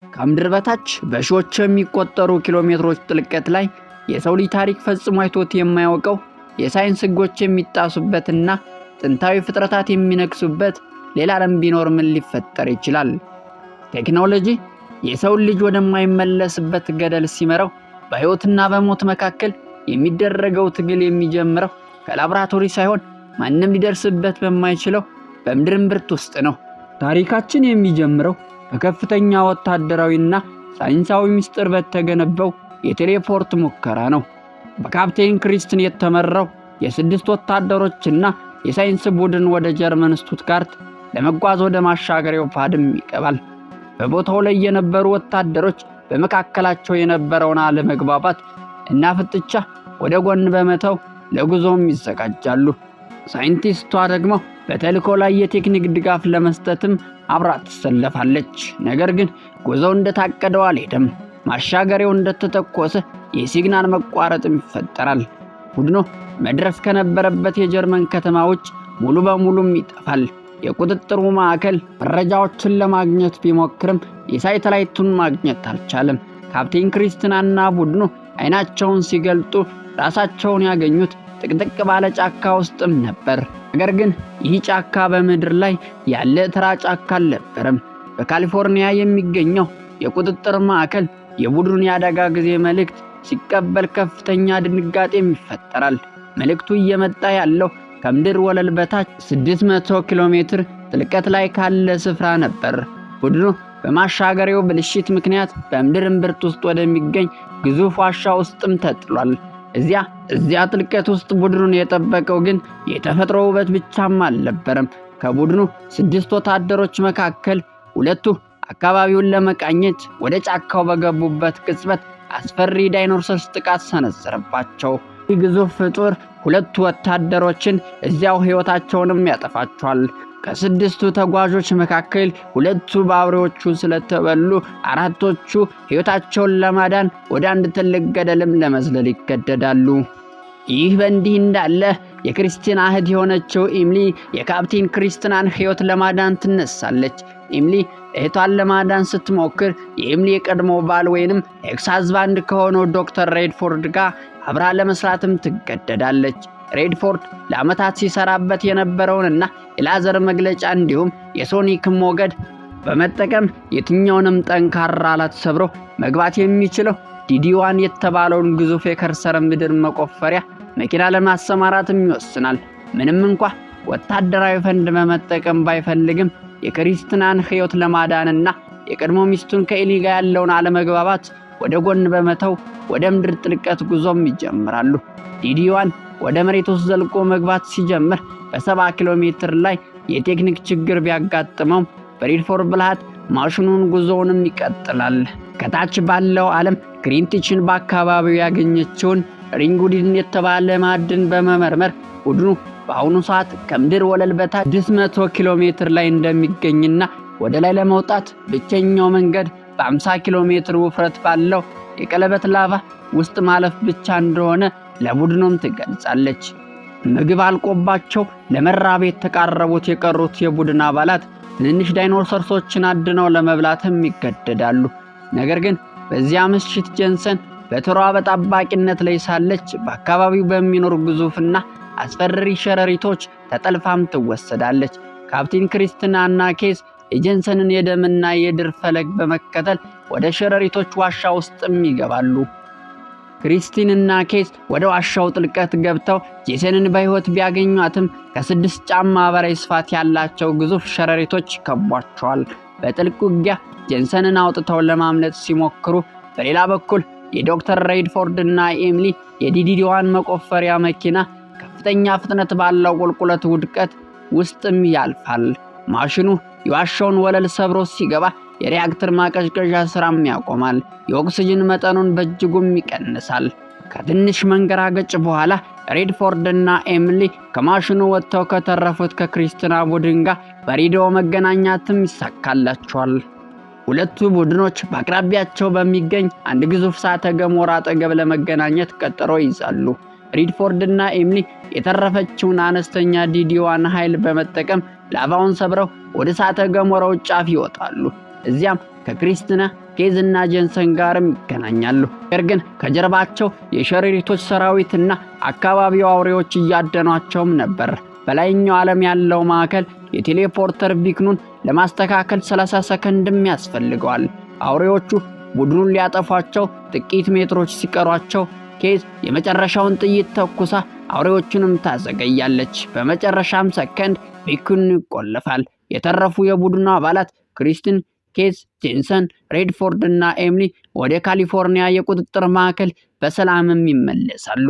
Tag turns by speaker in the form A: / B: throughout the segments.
A: ከምድር በታች በሺዎች የሚቆጠሩ ኪሎሜትሮች ጥልቀት ላይ የሰው ልጅ ታሪክ ፈጽሞ አይቶት የማያውቀው የሳይንስ ህጎች የሚጣሱበትና ጥንታዊ ፍጥረታት የሚነግሱበት ሌላ ዓለም ቢኖር ምን ሊፈጠር ይችላል? ቴክኖሎጂ የሰው ልጅ ወደማይመለስበት ገደል ሲመራው በህይወትና በሞት መካከል የሚደረገው ትግል የሚጀምረው ከላብራቶሪ ሳይሆን ማንም ሊደርስበት በማይችለው በምድር እምብርት ውስጥ ነው። ታሪካችን የሚጀምረው በከፍተኛ ወታደራዊና ሳይንሳዊ ምስጢር በተገነባው የቴሌፖርት ሙከራ ነው። በካፕቴን ክሪስትን የተመራው የስድስት ወታደሮችና የሳይንስ ቡድን ወደ ጀርመን ስቱትጋርት ለመጓዝ ወደ ማሻገሪያው ፓድም ይገባል። በቦታው ላይ የነበሩ ወታደሮች በመካከላቸው የነበረውን አለመግባባት እና ፍጥጫ ወደ ጎን በመተው ለጉዞም ይዘጋጃሉ። ሳይንቲስቷ ደግሞ በተልእኮ ላይ የቴክኒክ ድጋፍ ለመስጠትም አብራ ትሰለፋለች። ነገር ግን ጉዞው እንደታቀደው አልሄደም። ማሻገሪያው እንደተተኮሰ የሲግናል መቋረጥም ይፈጠራል። ቡድኑ መድረስ ከነበረበት የጀርመን ከተማ ውጭ ሙሉ በሙሉም ይጠፋል። የቁጥጥሩ ማዕከል መረጃዎችን ለማግኘት ቢሞክርም የሳተላይቱን ማግኘት አልቻለም። ካፕቴን ክሪስቲናና ቡድኑ አይናቸውን ሲገልጡ ራሳቸውን ያገኙት ጥቅጥቅ ባለ ጫካ ውስጥም ነበር። ነገር ግን ይህ ጫካ በምድር ላይ ያለ ተራ ጫካ አልነበረም። በካሊፎርኒያ የሚገኘው የቁጥጥር ማዕከል የቡድኑን የአደጋ ጊዜ መልእክት ሲቀበል ከፍተኛ ድንጋጤም ይፈጠራል። መልእክቱ እየመጣ ያለው ከምድር ወለል በታች 600 ኪሎ ሜትር ጥልቀት ላይ ካለ ስፍራ ነበር። ቡድኑ በማሻገሪያው ብልሽት ምክንያት በምድር እምብርት ውስጥ ወደሚገኝ ግዙፍ ዋሻ ውስጥም ተጥሏል። እዚያ ጥልቀት ውስጥ ቡድኑን የጠበቀው ግን የተፈጥሮ ውበት ብቻም አልነበረም። ከቡድኑ 6 ወታደሮች መካከል 2 አካባቢውን ለመቃኘት ወደ ጫካው በገቡበት ቅጽበት አስፈሪ ዳይኖሰርስ ጥቃት ሰነዘረባቸው። ይህ ግዙፍ ፍጡር 2 ወታደሮችን እዚያው ሕይወታቸውንም ያጠፋቸዋል። ከ6ቱ ተጓዦች መካከል 2ቱ በአውሬዎቹ ስለተበሉ 4ቶቹ ሕይወታቸውን ለማዳን ወደ አንድ ትልቅ ገደልም ለመዝለል ይገደዳሉ። ይህ በእንዲህ እንዳለ የክሪስቲና እህት የሆነችው ኤሚሊ የካፕቴን ክሪስቲናን ሕይወት ለማዳን ትነሳለች። ኤሚሊ እህቷን ለማዳን ስትሞክር የኤሚሊ የቀድሞ ባል ወይንም ኤክስ ሃዝባንድ ከሆነው ዶክተር ሬድፎርድ ጋር አብራ ለመስራትም ትገደዳለች። ሬድፎርድ ለዓመታት ሲሰራበት የነበረውንና የላዘር መግለጫ እንዲሁም የሶኒክ ሞገድ በመጠቀም የትኛውንም ጠንካራ አላት ሰብሮ መግባት የሚችለው ዲዲ1 የተባለውን ግዙፍ የከርሰ ምድር መቆፈሪያ መኪና ለማሰማራትም ይወስናል። ምንም እንኳን ወታደራዊ ፈንድ በመጠቀም ባይፈልግም የክሪስቲናን ሕይወት ለማዳንና የቀድሞ ሚስቱን ከኤሊ ጋር ያለውን አለመግባባት ወደ ጎን በመተው ወደ ምድር ጥልቀት ጉዞም ይጀምራሉ። ዲዲ1 ወደ መሬት ውስጥ ዘልቆ መግባት ሲጀምር በ70 ኪሎ ሜትር ላይ የቴክኒክ ችግር ቢያጋጥመው በሬድፎርድ ብልሃት ማሽኑን ጉዞውንም ይቀጥላል። ከታች ባለው ዓለም ግሪንቲችን በአካባቢው ያገኘችውን ሪንጉዲን የተባለ ማዕድን በመመርመር ቡድኑ በአሁኑ ሰዓት ከምድር ወለል በታች 600 ኪሎ ሜትር ላይ እንደሚገኝና ወደ ላይ ለመውጣት ብቸኛው መንገድ በ50 ኪሎ ሜትር ውፍረት ባለው የቀለበት ላቫ ውስጥ ማለፍ ብቻ እንደሆነ ለቡድኑም ትገልጻለች። ምግብ አልቆባቸው ለመራብ የተቃረቡት የቀሩት የቡድን አባላት ትንንሽ ዳይኖሰሮችን አድነው ለመብላትም ይገደዳሉ። ነገር ግን በዚያ ምሽት ጄንሰን በተሯ በጠባቂነት ላይ ሳለች በአካባቢው በሚኖር ግዙፍና አስፈሪ ሸረሪቶች ተጠልፋም ትወሰዳለች። ካፕቴን ክሪስቲናና ኬስ የጄንሰንን የደምና የድር ፈለግ በመከተል ወደ ሸረሪቶች ዋሻ ውስጥም ይገባሉ። ክሪስቲንና ኬስ ወደ ዋሻው ጥልቀት ገብተው ጄሰንን በሕይወት ቢያገኟትም ከ6 ጫማ በላይ ስፋት ያላቸው ግዙፍ ሸረሪቶች ከቧቸዋል። በጥልቅ ውጊያ ጄንሰንን አውጥተው ለማምለጥ ሲሞክሩ፣ በሌላ በኩል የዶክተር ሬድፎርድ እና ኤሚሊ የዲዲ1 መቆፈሪያ መኪና ከፍተኛ ፍጥነት ባለው ቁልቁለት ውድቀት ውስጥም ያልፋል። ማሽኑ የዋሻውን ወለል ሰብሮ ሲገባ የሪአክተር ማቀዝቀዣ ስራም ያቆማል። የኦክሲጅን መጠኑን በእጅጉም ይቀንሳል። ከትንሽ መንገራገጭ በኋላ ሬድፎርድ እና ኤሚሊ ከማሽኑ ወጥተው ከተረፉት ከክሪስቲና ቡድን ጋር በሬዲዮ መገናኛትም ይሳካላቸዋል። ሁለቱ ቡድኖች በአቅራቢያቸው በሚገኝ አንድ ግዙፍ እሳተ ገሞራ አጠገብ ለመገናኘት ቀጠሮ ይይዛሉ። ሬድፎርድ እና ኤሚሊ የተረፈችውን አነስተኛ ዲዲ1 ኃይል በመጠቀም ላቫውን ሰብረው ወደ እሳተ ገሞራው ጫፍ ይወጣሉ። እዚያም ከክሪስቲና ከኬዝና ጄንሰን ጋርም ይገናኛሉ። ነገር ግን ከጀርባቸው የሸረሪቶች ሰራዊትና አካባቢው አውሬዎች እያደኗቸውም ነበር። በላይኛው ዓለም ያለው ማዕከል የቴሌፖርተር ቢክኑን ለማስተካከል 30 ሰከንድም ያስፈልገዋል። አውሬዎቹ ቡድኑን ሊያጠፏቸው ጥቂት ሜትሮች ሲቀሯቸው ኬዝ የመጨረሻውን ጥይት ተኩሳ አውሬዎቹንም ታዘገያለች። በመጨረሻም ሰከንድ ቢክኑ ይቆለፋል። የተረፉ የቡድኑ አባላት ክሪስቲን፣ ኬዝ፣ ጄንሰን፣ ሬድፎርድ እና ኤሚሊ ወደ ካሊፎርኒያ የቁጥጥር ማዕከል በሰላምም ይመለሳሉ።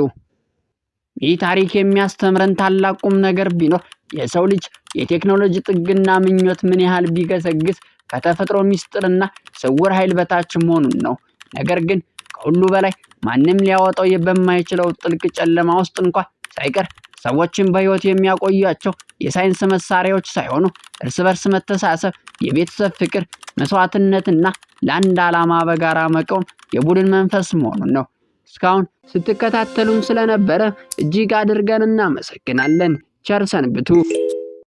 A: ይህ ታሪክ የሚያስተምረን ታላቅ ቁም ነገር ቢኖር የሰው ልጅ የቴክኖሎጂ ጥግና ምኞት ምን ያህል ቢገሰግስ ከተፈጥሮ ሚስጥርና ስውር ኃይል በታች መሆኑን ነው። ነገር ግን ከሁሉ በላይ ማንም ሊያወጣው በማይችለው ጥልቅ ጨለማ ውስጥ እንኳን ሳይቀር ሰዎችን በሕይወት የሚያቆያቸው የሳይንስ መሳሪያዎች ሳይሆኑ እርስ በርስ መተሳሰብ፣ የቤተሰብ ፍቅር፣ መስዋዕትነትና ለአንድ ዓላማ በጋራ መቆም የቡድን መንፈስ መሆኑን ነው። እስካሁን ስትከታተሉን ስለነበረ እጅግ አድርገን እናመሰግናለን። ቸር ሰንብቱ።